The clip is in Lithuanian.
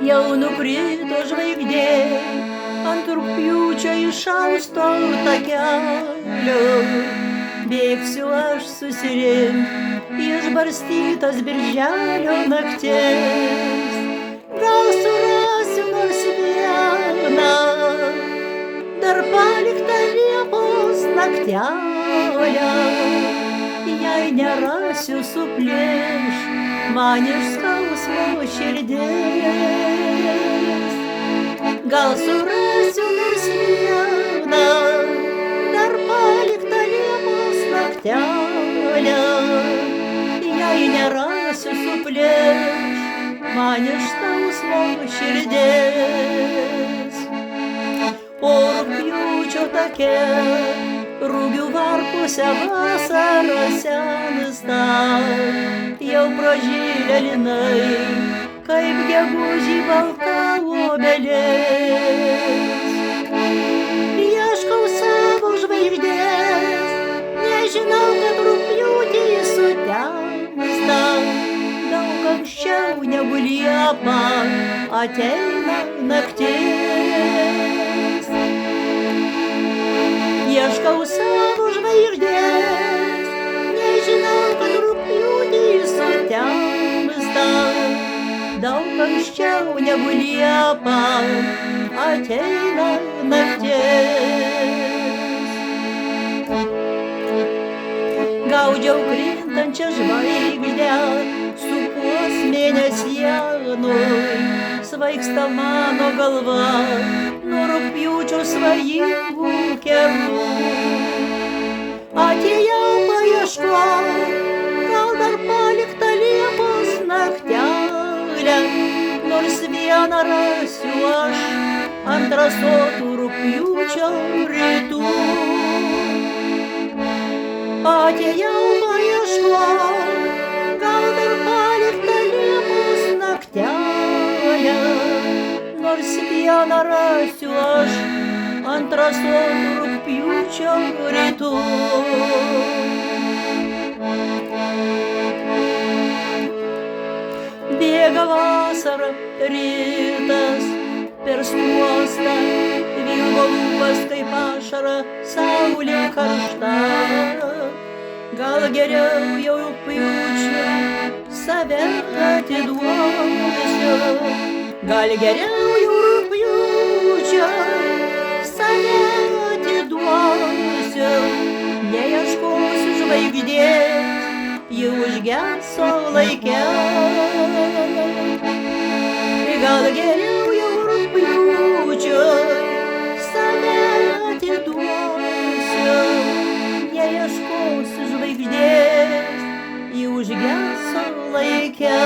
Jau nukrito žvaigždė ant rugpjūčio išausto takelio. Bėgsiu aš susirink išbarstytas birželio nakties. Gal surasiu nors vieną dar paliktą Liepos naktelę. Jei nerasiu, suplėš man iš skausmo širdies. Gal surasiu nors vieną dar paliktą Liepos naktelę. Jei nerasiu, suplėš man iš skausmo širdies. O rugpjūčio take rugių varpuose vasara sensta, jau pražylę linai, kaip gegužį balta obelis. Ieškau savo žvaigždės, nežinau, kad rugpjūtį sutemsta. Daug anksčiau negu Liepą ateina naktis. Ieškau savo žvaigždės, nežinau, kad rugpjūtį sutemsta. Daug anksčiau negu Liepą ateina naktis. Gaudžiau krintančią žvaigždę, supuos mėnesienoj, svaigsta mano galva nuo rugpjūčio svajingų kerų. Atėjau paieškot, gal dar paliktą Liepos naktelę, nors vieną rasiu aš ant rasotų rugpjūčio rytų. Atėjau paieškot, gal dar paliktą Liepos naktelę, nors vieną rasiu aš ant rasotų rugpjūčio rytų. Bėga vasara, rytas, per skruostą vilko lūpas kaip ašara, saulė karšta. Gal geriau jau rugpjūčio save atiduosiu. Gal geriau jau rugpjūčio save atiduosiu. Neieškosiu žvaigždės, ji užgeso laike. Gal geriau jau rugpjūčio save atiduosiu. Neieškosiu žvaigždės, ji užgeso laike.